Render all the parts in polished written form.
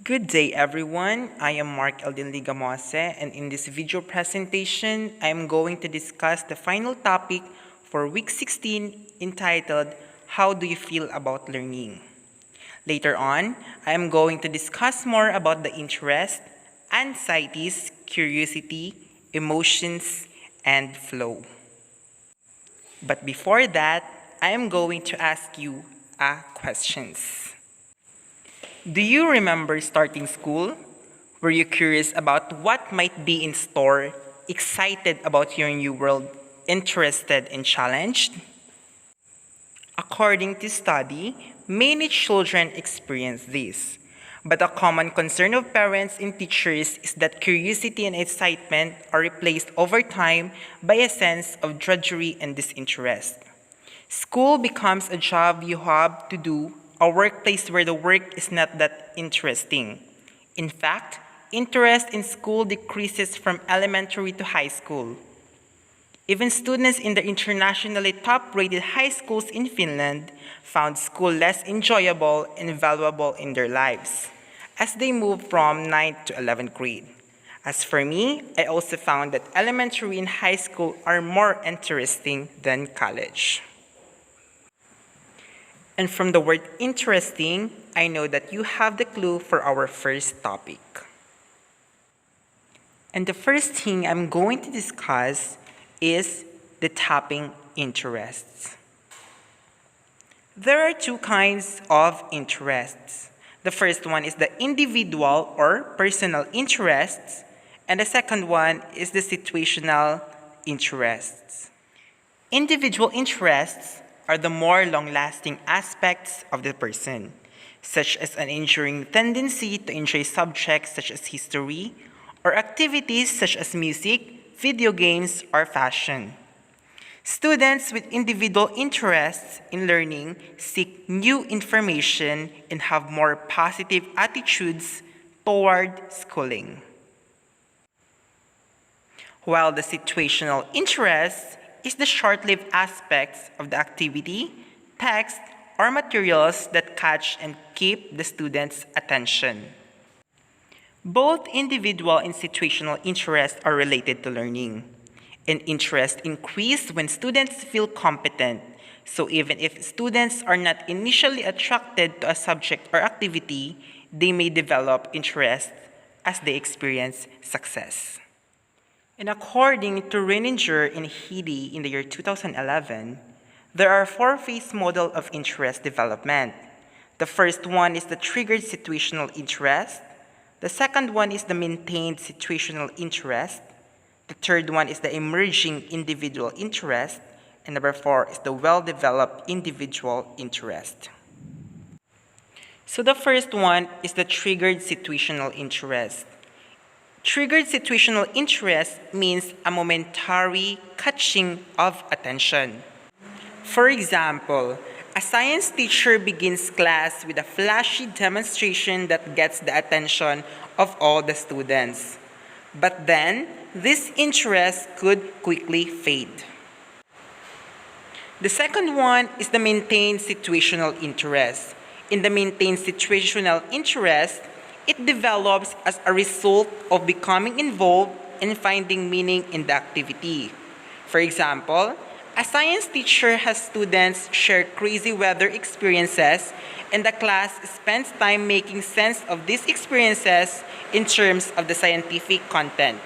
Good day everyone, I am Mark Eldin Ligamose and in this video presentation, I am going to discuss the final topic for week 16 entitled, How Do You Feel About Learning? Later on, I am going to discuss more about the interest, anxieties, curiosity, emotions, and flow. But before that, I am going to ask you questions. Do you remember starting school? Were you curious about what might be in store, excited about your new world, interested and challenged? According to study, many children experience this. But a common concern of parents and teachers is that curiosity and excitement are replaced over time by a sense of drudgery and disinterest. School becomes a job you have to do, a workplace where the work is not that interesting. In fact, interest in school decreases from elementary to high school. Even students in the internationally top-rated high schools in Finland found school less enjoyable and valuable in their lives as they moved from 9th to 11th grade. As for me, I also found that elementary and high school are more interesting than college. And from the word interesting, I know that you have the clue for our first topic. And the first thing I'm going to discuss is the tapping interests. There are two kinds of interests. The first one is the individual or personal interests, and the second one is the situational interests. Individual interests are the more long-lasting aspects of the person, such as an enduring tendency to enjoy subjects such as history, or activities such as music, video games, or fashion. Students with individual interests in learning seek new information and have more positive attitudes toward schooling. While the situational interest is the short-lived aspects of the activity, text, or materials that catch and keep the student's attention. Both individual and situational interests are related to learning. And interest increases when students feel competent. So even if students are not initially attracted to a subject or activity, they may develop interest as they experience success. And according to Reininger and Heady in the year 2011, there are four-phase model of interest development. The first one is the triggered situational interest. The second one is the maintained situational interest. The third one is the emerging individual interest. And number four is the well-developed individual interest. So the first one is the triggered situational interest. Triggered situational interest means a momentary catching of attention. For example, a science teacher begins class with a flashy demonstration that gets the attention of all the students. But then, this interest could quickly fade. The second one is the maintained situational interest. In the maintained situational interest, it develops as a result of becoming involved and finding meaning in the activity. For example, a science teacher has students share crazy weather experiences, and the class spends time making sense of these experiences in terms of the scientific content.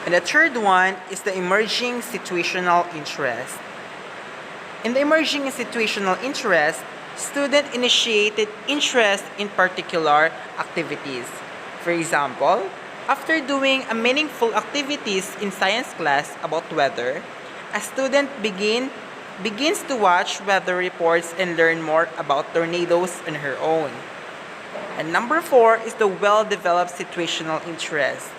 And the third one is the emerging situational interest. In the emerging situational interest, student-initiated interest in particular activities. For example, after doing a meaningful activities in science class about weather, a student begins to watch weather reports and learn more about tornadoes on her own. And number four is the well-developed situational interest.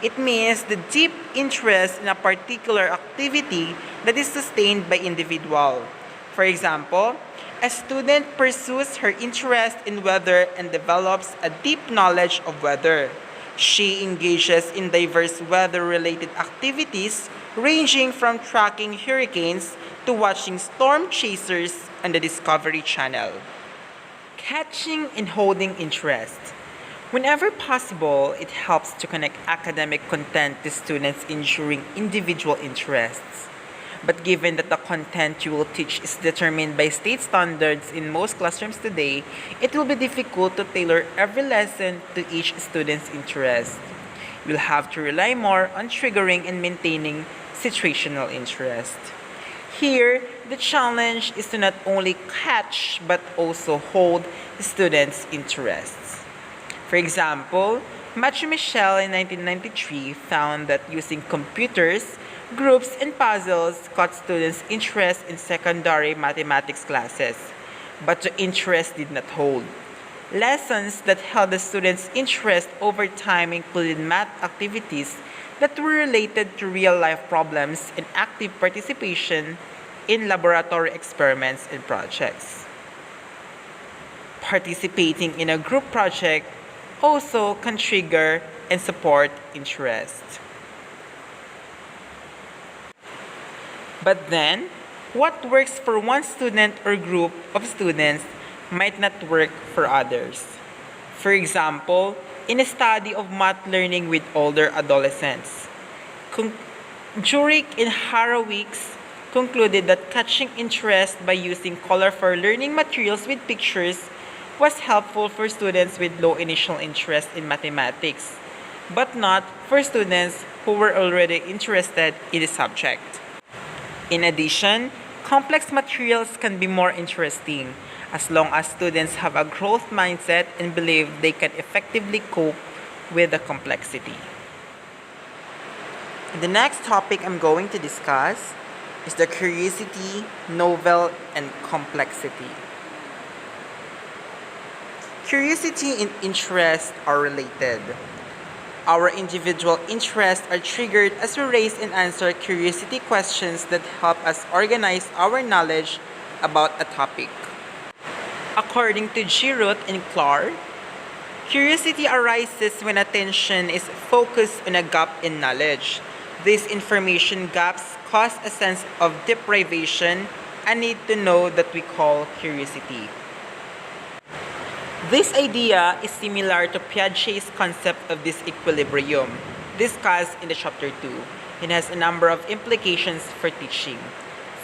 It means the deep interest in a particular activity that is sustained by individual. For example, a student pursues her interest in weather and develops a deep knowledge of weather. She engages in diverse weather-related activities ranging from tracking hurricanes to watching storm chasers on the Discovery Channel. Catching and holding interest. Whenever possible, it helps to connect academic content to students' ensuring individual interests. But given that the content you will teach is determined by state standards in most classrooms today, it will be difficult to tailor every lesson to each student's interest. You'll have to rely more on triggering and maintaining situational interest. Here, the challenge is to not only catch but also hold the students' interests. For example, Matthew Michel in 1993 found that using computers, groups, and puzzles caught students' interest in secondary mathematics classes, but the interest did not hold. Lessons that held the students' interest over time included math activities that were related to real-life problems and active participation in laboratory experiments and projects. Participating in a group project also can trigger and support interest. But then, what works for one student or group of students might not work for others. For example, in a study of math learning with older adolescents, Jurek and Horowitz concluded that catching interest by using colorful learning materials with pictures was helpful for students with low initial interest in mathematics, but not for students who were already interested in the subject. In addition, complex materials can be more interesting as long as students have a growth mindset and believe they can effectively cope with the complexity. The next topic I'm going to discuss is the curiosity, novel, and complexity. Curiosity and interest are related. Our individual interests are triggered as we raise and answer curiosity questions that help us organize our knowledge about a topic. According to Giroux and Clark, curiosity arises when attention is focused on a gap in knowledge. These information gaps cause a sense of deprivation, a need to know that we call curiosity. This idea is similar to Piaget's concept of disequilibrium, discussed in the chapter 2, and has a number of implications for teaching.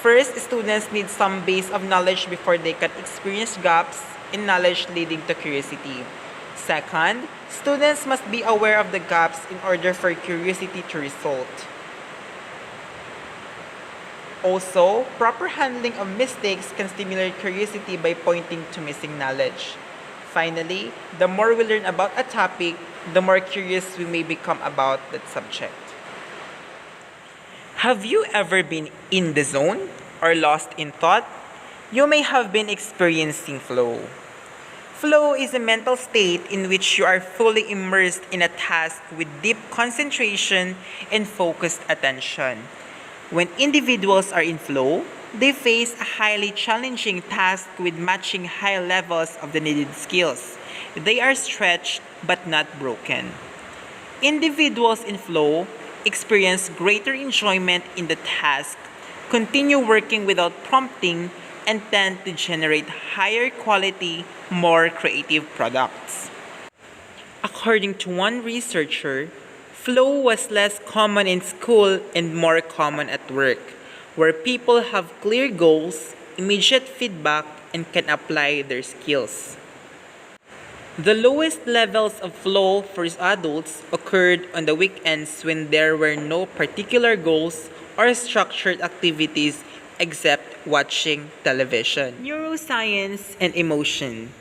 First, students need some base of knowledge before they can experience gaps in knowledge leading to curiosity. Second, students must be aware of the gaps in order for curiosity to result. Also, proper handling of mistakes can stimulate curiosity by pointing to missing knowledge. Finally, the more we learn about a topic, the more curious we may become about that subject. Have you ever been in the zone or lost in thought? You may have been experiencing flow. Flow is a mental state in which you are fully immersed in a task with deep concentration and focused attention. When individuals are in flow, they face a highly challenging task with matching high levels of the needed skills. They are stretched but not broken. Individuals in flow experience greater enjoyment in the task, continue working without prompting, and tend to generate higher quality, more creative products. According to one researcher, flow was less common in school and more common at work, where people have clear goals, immediate feedback, and can apply their skills. The lowest levels of flow for adults occurred on the weekends when there were no particular goals or structured activities except watching television. Neuroscience and emotion.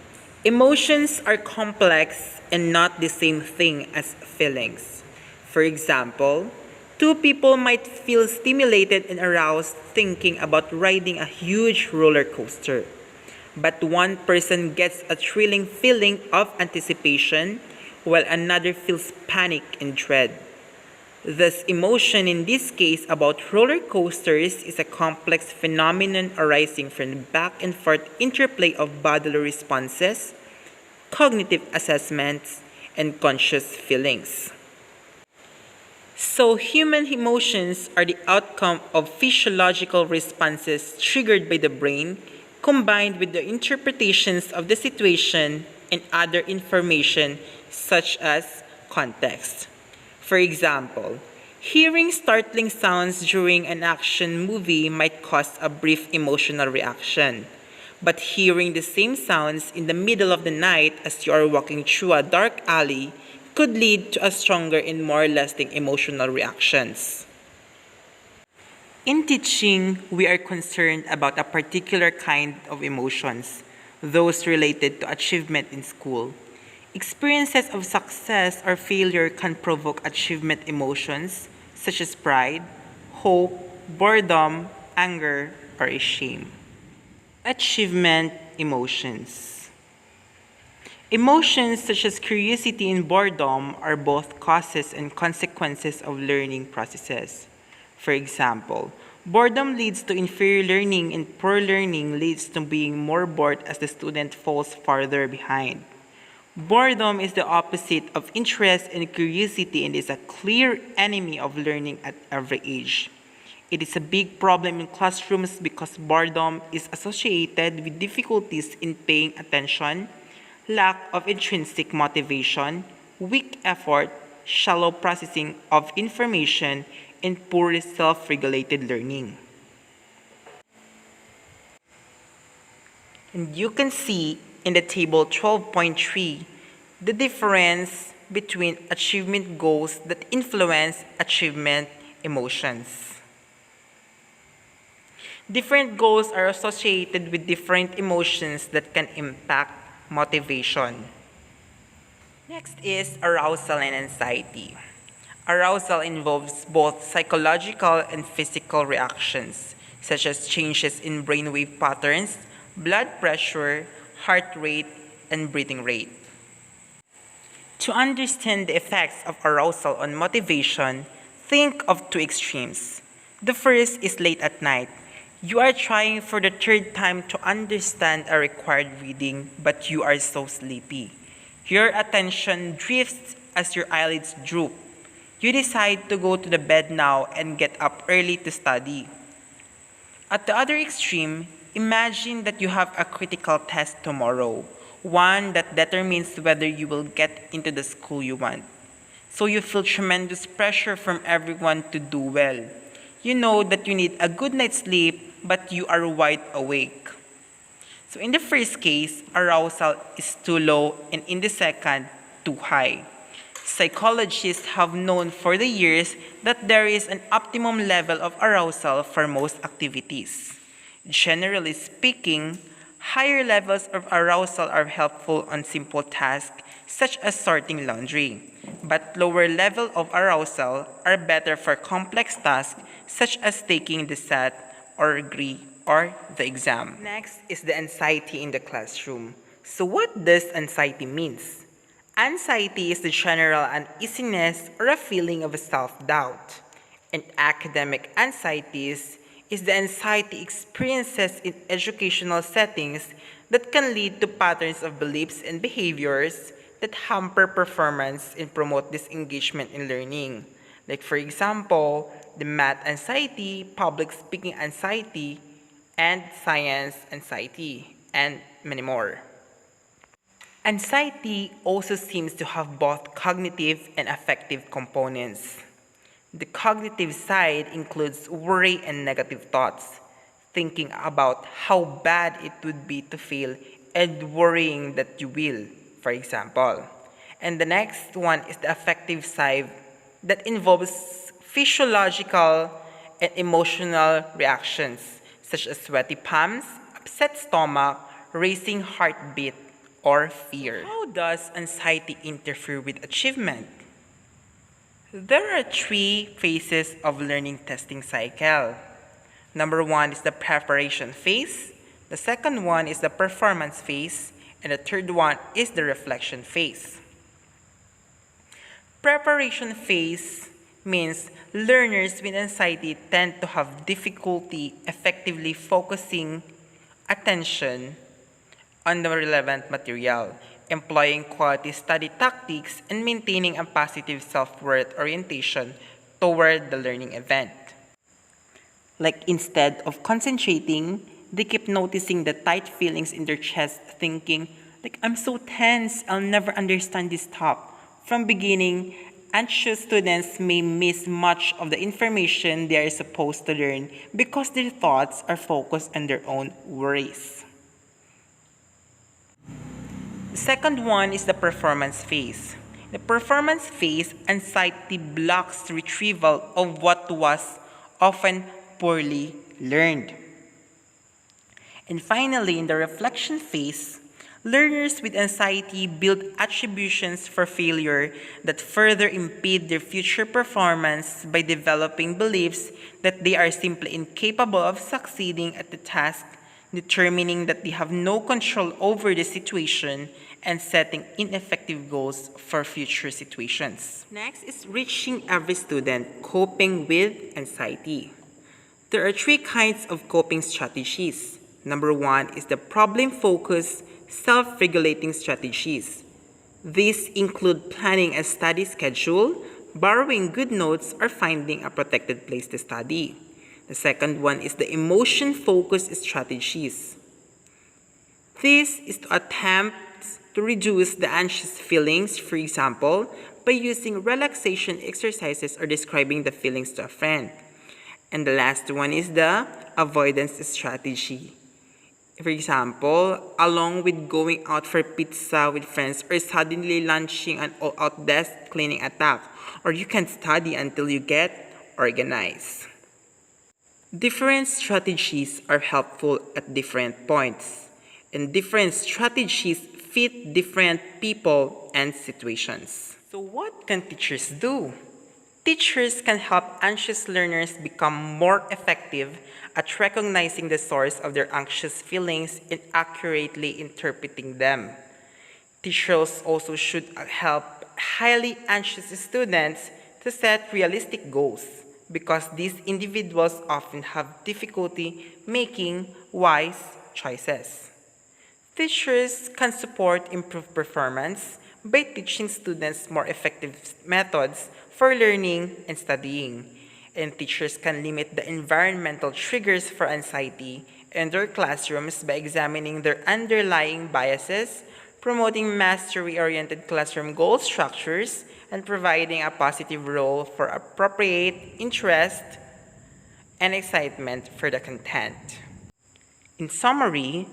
Emotions are complex and not the same thing as feelings. For example, two people might feel stimulated and aroused thinking about riding a huge roller coaster. But one person gets a thrilling feeling of anticipation, while another feels panic and dread. Thus, emotion in this case about roller coasters is a complex phenomenon arising from the back and forth interplay of bodily responses, cognitive assessments, and conscious feelings. So, human emotions are the outcome of physiological responses triggered by the brain, combined with the interpretations of the situation and other information such as context. For example, hearing startling sounds during an action movie might cause a brief emotional reaction. But hearing the same sounds in the middle of the night as you are walking through a dark alley could lead to a stronger and more lasting emotional reactions. In teaching, we are concerned about a particular kind of emotions, those related to achievement in school. Experiences of success or failure can provoke achievement emotions such as pride, hope, boredom, anger, or shame. Achievement emotions. Emotions such as curiosity and boredom are both causes and consequences of learning processes. For example, boredom leads to inferior learning and poor learning leads to being more bored as the student falls farther behind. Boredom is the opposite of interest and curiosity and is a clear enemy of learning at every age. It is a big problem in classrooms because boredom is associated with difficulties in paying attention, lack of intrinsic motivation, weak effort, shallow processing of information, and poor self-regulated learning. And you can see in the table 12.3 the difference between achievement goals that influence achievement emotions. Different goals are associated with different emotions that can impact motivation. Next is arousal and anxiety. Arousal involves both psychological and physical reactions, such as changes in brainwave patterns, blood pressure, heart rate, and breathing rate. To understand the effects of arousal on motivation, think of two extremes. The first is late at night. You are trying for the third time to understand a required reading, but you are so sleepy. Your attention drifts as your eyelids droop. You decide to go to the bed now and get up early to study. At the other extreme, imagine that you have a critical test tomorrow, one that determines whether you will get into the school you want. So you feel tremendous pressure from everyone to do well. You know that you need a good night's sleep, but you are wide awake. So in the first case, arousal is too low, and in the second, too high. Psychologists have known for the years that there is an optimum level of arousal for most activities. Generally speaking, higher levels of arousal are helpful on simple tasks such as sorting laundry, but lower levels of arousal are better for complex tasks such as taking the SAT or degree or the exam. Next is the anxiety in the classroom. So what does anxiety means? Anxiety is the general uneasiness or a feeling of self-doubt. And academic anxieties is the anxiety experiences in educational settings that can lead to patterns of beliefs and behaviors that hamper performance and promote disengagement in learning. Like for example, the math anxiety, public speaking anxiety, and science anxiety, and many more. Anxiety also seems to have both cognitive and affective components. The cognitive side includes worry and negative thoughts, thinking about how bad it would be to fail and worrying that you will, for example. And the next one is the affective side that involves physiological and emotional reactions such as sweaty palms, upset stomach, racing heartbeat, or fear. How does anxiety interfere with achievement? There are three phases of learning testing cycle. Number one is the preparation phase, the second one is the performance phase, and the third one is the reflection phase. Preparation phase means learners with anxiety tend to have difficulty effectively focusing attention on the relevant material, employing quality study tactics, and maintaining a positive self-worth orientation toward the learning event. Like instead of concentrating, they keep noticing the tight feelings in their chest, thinking, like, I'm so tense, I'll never understand this top. From beginning, anxious students may miss much of the information they are supposed to learn because their thoughts are focused on their own worries. The second one is the performance phase. The performance phase, anxiety blocks the retrieval of what was often poorly learned. And finally, in the reflection phase, learners with anxiety build attributions for failure that further impede their future performance by developing beliefs that they are simply incapable of succeeding at the task, determining that they have no control over the situation, and setting ineffective goals for future situations. Next is reaching every student, coping with anxiety. There are three kinds of coping strategies. Number one is the problem-focused, self-regulating strategies. These include planning a study schedule, borrowing good notes, or finding a protected place to study. The second one is the emotion-focused strategies. This is to attempt to reduce the anxious feelings, for example, by using relaxation exercises or describing the feelings to a friend. And the last one is the avoidance strategy. For example, along with going out for pizza with friends or suddenly launching an all-out desk cleaning attack, or you can study until you get organized. Different strategies are helpful at different points, and different strategies fit different people and situations. So what can teachers do? Teachers can help anxious learners become more effective at recognizing the source of their anxious feelings and accurately interpreting them. Teachers also should help highly anxious students to set realistic goals because these individuals often have difficulty making wise choices. Teachers can support improved performance by teaching students more effective methods for learning and studying. And teachers can limit the environmental triggers for anxiety in their classrooms by examining their underlying biases, promoting mastery-oriented classroom goal structures, and providing a positive role for appropriate interest and excitement for the content. In summary,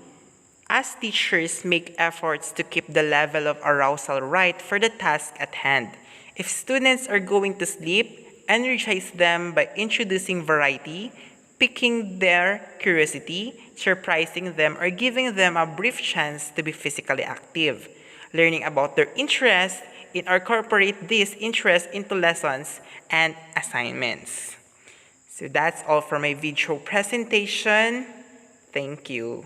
as teachers make efforts to keep the level of arousal right for the task at hand, if students are going to sleep, energize them by introducing variety, piquing their curiosity, surprising them, or giving them a brief chance to be physically active. Learning about their interests, incorporate these interests into lessons and assignments. So that's all for my video presentation. Thank you.